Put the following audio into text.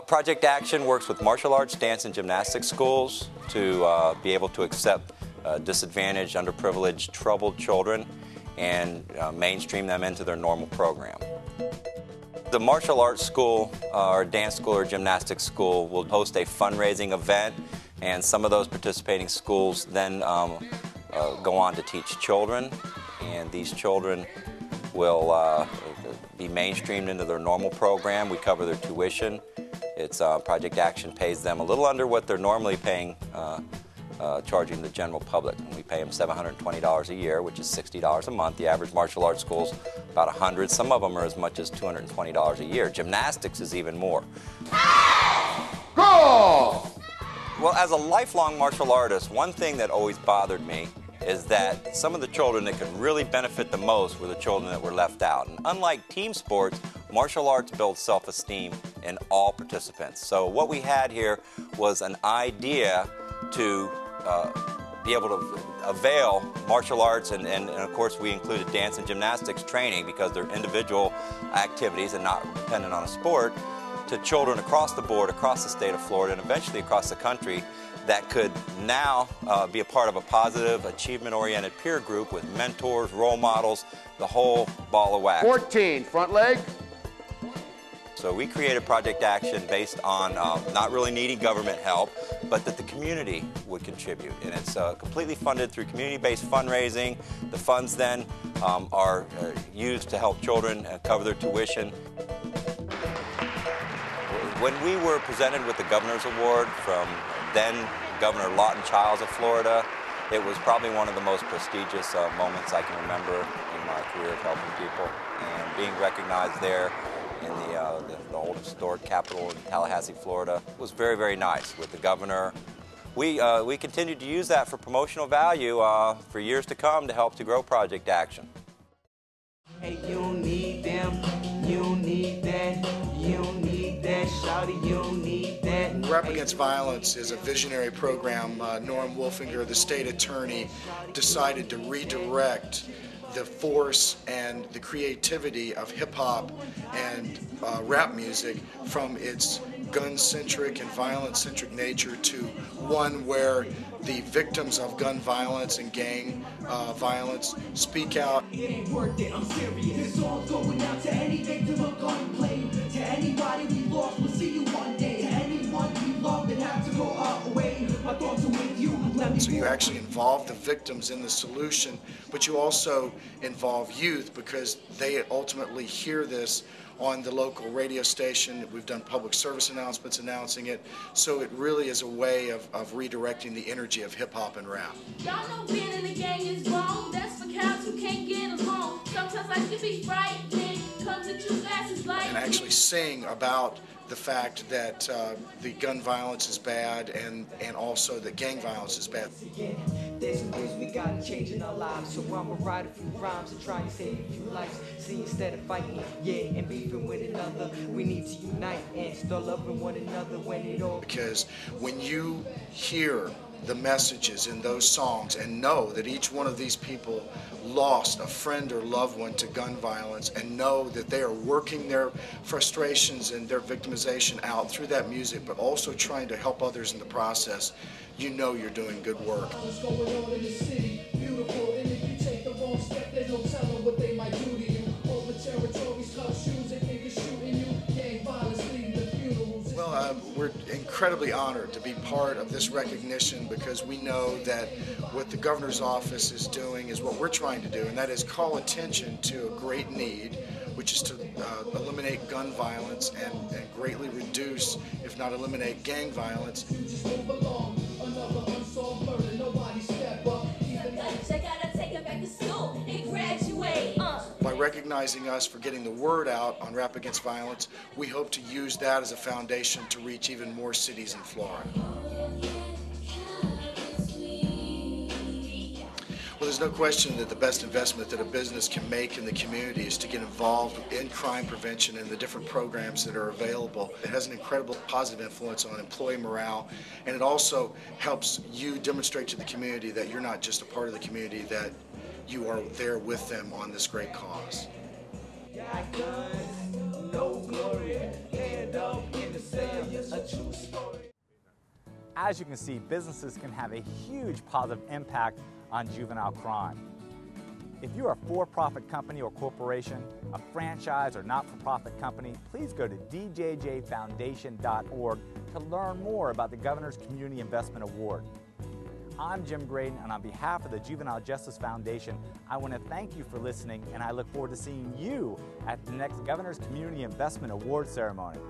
Project Action works with martial arts, dance, and gymnastics schools to be able to accept disadvantaged, underprivileged, troubled children and mainstream them into their normal program. The martial arts school, or dance school, or gymnastics school will host a fundraising event, and some of those participating schools then go on to teach children, and these children will be mainstreamed into their normal program. We cover their tuition. It's Project Action pays them a little under what they're normally paying, charging the general public. And we pay them $720 a year, which is $60 a month. The average martial arts school's about $100. Some of them are as much as $220 a year. Gymnastics is even more. Go! Well, as a lifelong martial artist, one thing that always bothered me is that some of the children that could really benefit the most were the children that were left out. And unlike team sports, martial arts builds self-esteem in all participants. So what we had here was an idea to be able to avail martial arts, and of course we included dance and gymnastics training because they're individual activities and not dependent on a sport, to children across the board, across the state of Florida, and eventually across the country that could now be a part of a positive, achievement-oriented peer group with mentors, role models, the whole ball of wax. 14, front leg. So we created Project Action based on not really needing government help, but that the community would contribute. And it's completely funded through community-based fundraising. The funds then are used to help children cover their tuition. When we were presented with the Governor's Award from then Governor Lawton Chiles of Florida, it was probably one of the most prestigious moments I can remember in my career of helping people. And being recognized there in the old historic capital in Tallahassee, Florida, was very, very nice with the governor. We continued to use that for promotional value for years to come to help to grow Project Action. Hey, you don't need them, you don't need that, you don't need that, shawty, you don't need that. Rap Against Violence is a visionary program. Norm Wolfinger, the state attorney, decided to redirect the force and the creativity of hip-hop and rap music from its gun-centric and violence-centric nature to one where the victims of gun violence and gang violence speak out. It ain't worth it, I'm serious. This song's going out to any victim of gunplay. To anybody we lost, we'll see you one day. To anyone we love that have to go away. My thoughts are with you. So you actually involve the victims in the solution, but you also involve youth because they ultimately hear this on the local radio station. We've done public service announcements announcing it. So it really is a way of redirecting the energy of hip-hop and rap. Y'all know being in the gang is wrong. That's for cows who can't get along. Sometimes life can be frightening. Comes to two glasses like. And actually sing about the fact that the gun violence is bad and also that gang violence is bad. There's some things we gotta change in our lives, so I'ma write a few rhymes and try and save a few lives. See, instead of fighting, and beefing with another, we need to unite and start loving one another when it all. Because when you hear the messages in those songs and know that each one of these people lost a friend or loved one to gun violence and know that they are working their frustrations and their victimization out through that music, but also trying to help others in the process, you know you're doing good work. What's going on in the city? Beautiful, and if you take the wrong step, there's no telling what they might do to you. Over territories, tough shoes, and niggas shooting you. Gang violence, leading to funerals. Well, we're incredibly honored to be part of this recognition because we know that what the governor's office is doing is what we're trying to do, and that is call attention to a great need, which is to eliminate gun violence and greatly reduce, if not eliminate, gang violence. You just move along, another unsolved murder, nobody step up. Check out and take it back to school and graduate. By recognizing us for getting the word out on Rap Against Violence, we hope to use that as a foundation to reach even more cities in Florida. Well, there's no question that the best investment that a business can make in the community is to get involved in crime prevention and the different programs that are available. It has an incredible positive influence on employee morale, and it also helps you demonstrate to the community that you're not just a part of the community, that you are there with them on this great cause. No glory, hand up in the true story. As you can see, businesses can have a huge positive impact on juvenile crime. If you're a for-profit company or corporation, a franchise or not-for-profit company, please go to djjfoundation.org to learn more about the Governor's Community Investment Award. I'm Jim Graydon, and on behalf of the Juvenile Justice Foundation, I want to thank you for listening, and I look forward to seeing you at the next Governor's Community Investment Award ceremony.